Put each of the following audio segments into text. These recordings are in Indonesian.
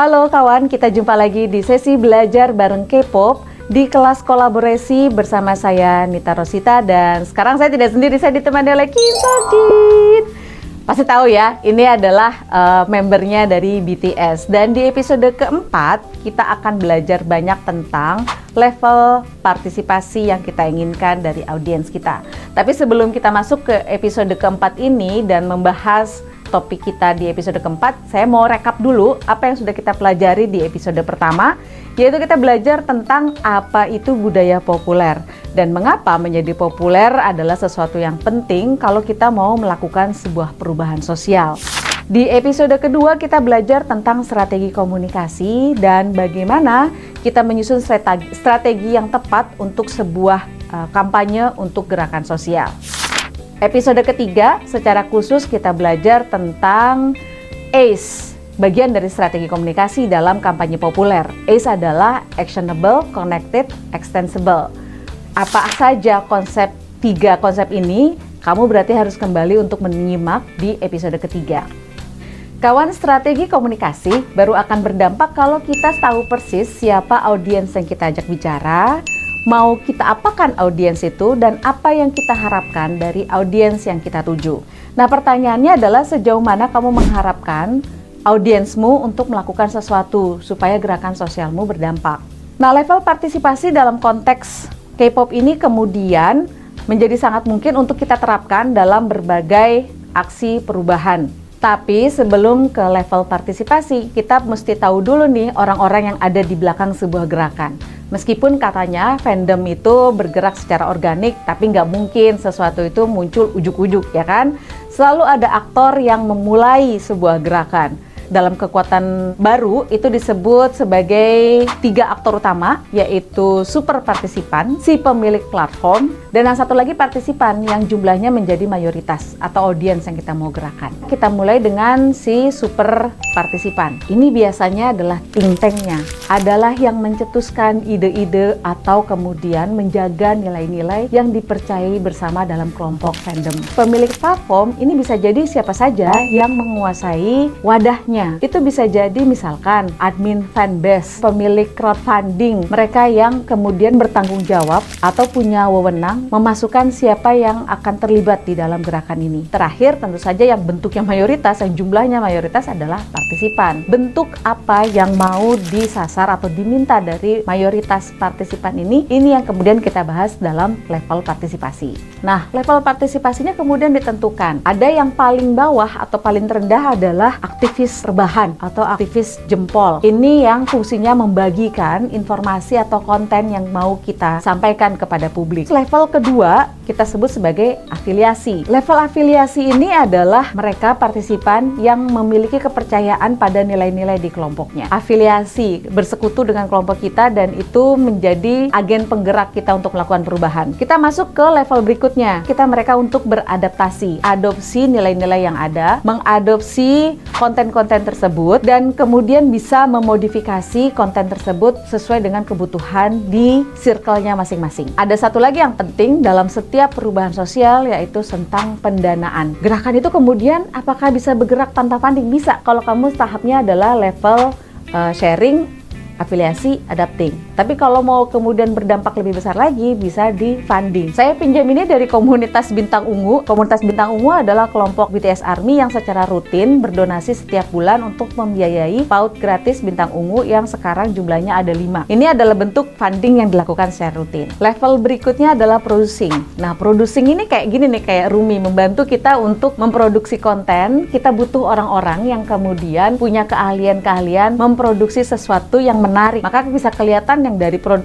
Halo kawan, kita jumpa lagi di sesi belajar bareng K-pop di kelas kolaborasi bersama saya Nita Rosita, dan sekarang saya tidak sendiri, saya ditemani oleh Kim Sojin. Pasti tahu ya, ini adalah membernya dari BTS, dan di episode keempat kita akan belajar banyak tentang level partisipasi yang kita inginkan dari audiens kita. Tapi sebelum kita masuk ke episode keempat ini dan membahas topik kita di episode keempat, saya mau rekap dulu apa yang sudah kita pelajari di episode pertama, yaitu kita belajar tentang apa itu budaya populer dan mengapa menjadi populer adalah sesuatu yang penting kalau kita mau melakukan sebuah perubahan sosial. Di episode kedua kita belajar tentang strategi komunikasi dan bagaimana kita menyusun strategi yang tepat untuk sebuah kampanye untuk gerakan sosial. Episode ketiga, secara khusus kita belajar tentang ACE, bagian dari strategi komunikasi dalam kampanye populer. ACE adalah Actionable, Connected, Extensible. Apa saja tiga konsep ini? Kamu berarti harus kembali untuk menyimak di episode ketiga. Kawan, strategi komunikasi baru akan berdampak kalau kita tahu persis siapa audiens yang kita ajak bicara, mau kita apakan audiens itu, dan apa yang kita harapkan dari audiens yang kita tuju. Nah, pertanyaannya adalah sejauh mana kamu mengharapkan audiensmu untuk melakukan sesuatu supaya gerakan sosialmu berdampak. Nah, level partisipasi dalam konteks K-pop ini kemudian menjadi sangat mungkin untuk kita terapkan dalam berbagai aksi perubahan. Tapi sebelum ke level partisipasi, kita mesti tahu dulu nih orang-orang yang ada di belakang sebuah gerakan. Meskipun katanya fandom itu bergerak secara organik, tapi nggak mungkin sesuatu itu muncul ujuk-ujuk, ya kan? Selalu ada aktor yang memulai sebuah gerakan. Dalam kekuatan baru itu disebut sebagai 3 aktor utama, yaitu super partisipan, si pemilik platform, dan yang satu lagi partisipan yang jumlahnya menjadi mayoritas atau audiens yang kita mau gerakan. Kita mulai dengan si super partisipan. Ini biasanya adalah think tank-nya, adalah yang mencetuskan ide-ide atau kemudian menjaga nilai-nilai yang dipercayai bersama dalam kelompok fandom. Pemilik platform ini bisa jadi siapa saja yang menguasai wadahnya. Itu bisa jadi misalkan admin fanbase, pemilik crowdfunding, mereka yang kemudian bertanggung jawab atau punya wewenang memasukkan siapa yang akan terlibat di dalam gerakan ini. Terakhir tentu saja yang bentuknya mayoritas, yang jumlahnya mayoritas adalah partisipan. Bentuk apa yang mau disasar atau diminta dari mayoritas partisipan ini yang kemudian kita bahas dalam level partisipasi. Nah, level partisipasinya kemudian ditentukan. Ada yang paling bawah atau paling rendah adalah aktivis rebahan atau aktivis jempol. Ini yang fungsinya membagikan informasi atau konten yang mau kita sampaikan kepada publik. Level kedua kita sebut sebagai afiliasi. Level afiliasi ini adalah mereka partisipan yang memiliki kepercayaan pada nilai-nilai di kelompoknya. Afiliasi bersekutu dengan kelompok kita dan itu menjadi agen penggerak kita untuk melakukan perubahan. Kita masuk ke level berikutnya. Mereka untuk beradaptasi, adopsi nilai-nilai yang ada, mengadopsi konten-konten tersebut, dan kemudian bisa memodifikasi konten tersebut sesuai dengan kebutuhan di circle-nya masing-masing. Ada satu lagi yang penting dalam setiap perubahan sosial, yaitu tentang pendanaan. Gerakan itu kemudian apakah bisa bergerak tanpa funding? Bisa, kalau kamu tahapnya adalah level sharing, afiliasi, adapting. Tapi kalau mau kemudian berdampak lebih besar lagi, bisa di funding. Saya pinjam ini dari komunitas Bintang Ungu. Komunitas Bintang Ungu adalah kelompok BTS ARMY yang secara rutin berdonasi setiap bulan untuk membiayai PAUD gratis Bintang Ungu yang sekarang jumlahnya ada 5. Ini adalah bentuk funding yang dilakukan secara rutin. Level berikutnya adalah producing. Nah, producing ini kayak gini nih, kayak Rumi, membantu kita untuk memproduksi konten. Kita butuh orang-orang yang kemudian punya keahlian-keahlian memproduksi sesuatu yang menarik. Maka bisa kelihatan yang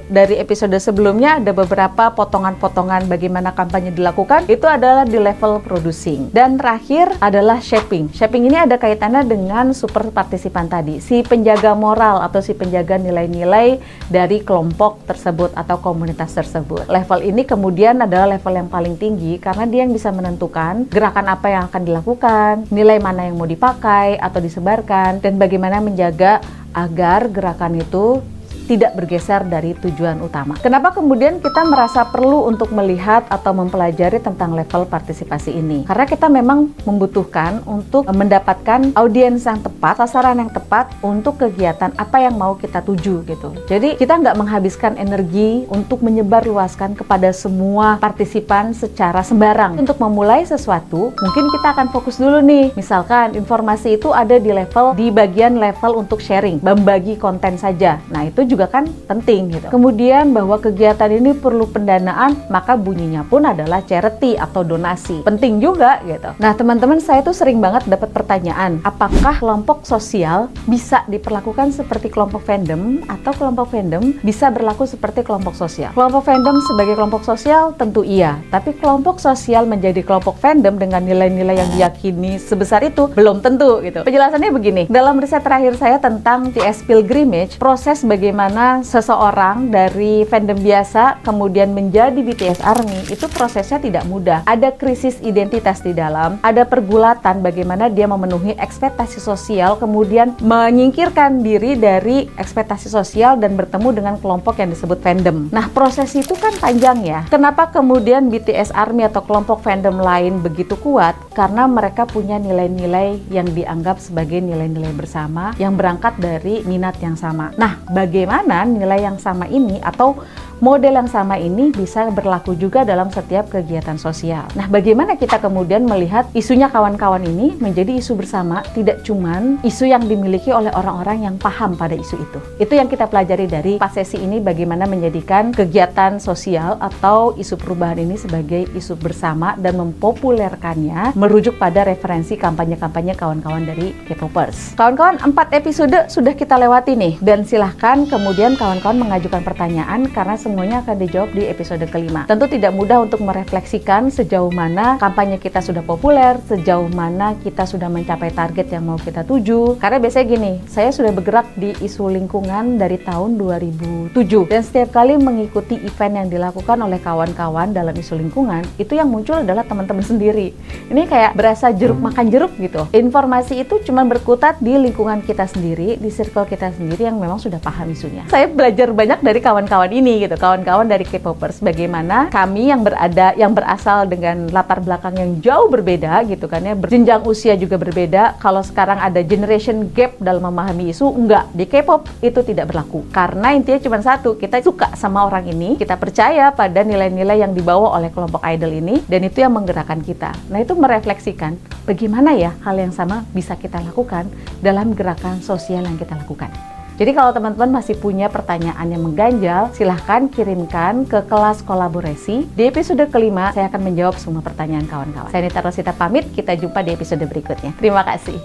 dari episode sebelumnya ada beberapa potongan-potongan bagaimana kampanye dilakukan, itu adalah di level producing. Dan terakhir adalah shaping. Shaping ini ada kaitannya dengan super partisipan tadi, si penjaga moral atau si penjaga nilai-nilai dari kelompok tersebut atau komunitas tersebut. Level ini kemudian adalah level yang paling tinggi karena dia yang bisa menentukan gerakan apa yang akan dilakukan, nilai mana yang mau dipakai atau disebarkan, dan bagaimana menjaga agar gerakan itu tidak bergeser dari tujuan utama. Kenapa kemudian kita merasa perlu untuk melihat atau mempelajari tentang level partisipasi ini? Karena kita memang membutuhkan untuk mendapatkan audiens yang tepat, sasaran yang tepat untuk kegiatan apa yang mau kita tuju gitu. Jadi kita nggak menghabiskan energi untuk menyebarluaskan kepada semua partisipan secara sembarang. Untuk memulai sesuatu, mungkin kita akan fokus dulu nih. Misalkan informasi itu ada di bagian level untuk sharing, membagi konten saja. Nah, itu juga kan penting gitu. Kemudian bahwa kegiatan ini perlu pendanaan, maka bunyinya pun adalah charity atau donasi. Penting juga gitu. Nah, teman-teman, saya tuh sering banget dapat pertanyaan, apakah kelompok sosial bisa diperlakukan seperti kelompok fandom atau kelompok fandom bisa berlaku seperti kelompok sosial? Kelompok fandom sebagai kelompok sosial tentu iya, tapi kelompok sosial menjadi kelompok fandom dengan nilai-nilai yang diyakini sebesar itu belum tentu gitu. Penjelasannya begini, dalam riset terakhir saya tentang BTS Pilgrimage, proses bagaimana seseorang dari fandom biasa kemudian menjadi BTS ARMY itu prosesnya tidak mudah. Ada krisis identitas di dalam, ada pergulatan bagaimana dia memenuhi ekspektasi sosial, kemudian menyingkirkan diri dari ekspektasi sosial dan bertemu dengan kelompok yang disebut fandom. Nah, proses itu kan panjang ya. Kenapa kemudian BTS ARMY atau kelompok fandom lain begitu kuat? Karena mereka punya nilai-nilai yang dianggap sebagai nilai-nilai bersama yang berangkat dari minat yang sama. Nah, bagaimana nilai yang sama ini atau model yang sama ini bisa berlaku juga dalam setiap kegiatan sosial. Nah, bagaimana kita kemudian melihat isunya kawan-kawan ini menjadi isu bersama, tidak cuman isu yang dimiliki oleh orang-orang yang paham pada isu itu. Itu yang kita pelajari dari pas sesi ini, bagaimana menjadikan kegiatan sosial atau isu perubahan ini sebagai isu bersama dan mempopulerkannya merujuk pada referensi kampanye-kampanye kawan-kawan dari K-popers. Kawan-kawan, 4 episode sudah kita lewati nih, dan silahkan kemudian kawan-kawan mengajukan pertanyaan karena semuanya akan dijawab di episode kelima. Tentu tidak mudah untuk merefleksikan sejauh mana kampanye kita sudah populer, sejauh mana kita sudah mencapai target yang mau kita tuju. Karena biasanya gini, saya sudah bergerak di isu lingkungan dari tahun 2007 dan setiap kali mengikuti event yang dilakukan oleh kawan-kawan dalam isu lingkungan, itu yang muncul adalah teman-teman sendiri. Ini kayak berasa jeruk makan jeruk gitu. Informasi itu cuma berkutat di lingkungan kita sendiri, di circle kita sendiri yang memang sudah paham isunya. Saya belajar banyak dari kawan-kawan ini gitu. Kawan-kawan dari K-popers, bagaimana kami yang berasal dengan latar belakang yang jauh berbeda gitu kan ya, berjenjang usia juga berbeda. Kalau sekarang ada generation gap dalam memahami isu, enggak, di K-pop itu tidak berlaku. Karena intinya cuma satu, kita suka sama orang ini, kita percaya pada nilai-nilai yang dibawa oleh kelompok idol ini, dan itu yang menggerakkan kita. Nah, itu merefleksikan bagaimana ya hal yang sama bisa kita lakukan dalam gerakan sosial yang kita lakukan. Jadi kalau teman-teman masih punya pertanyaan yang mengganjal, silahkan kirimkan ke kelas kolaborasi. Di episode kelima, saya akan menjawab semua pertanyaan kawan-kawan. Saya Nita Rosita pamit, kita jumpa di episode berikutnya. Terima kasih.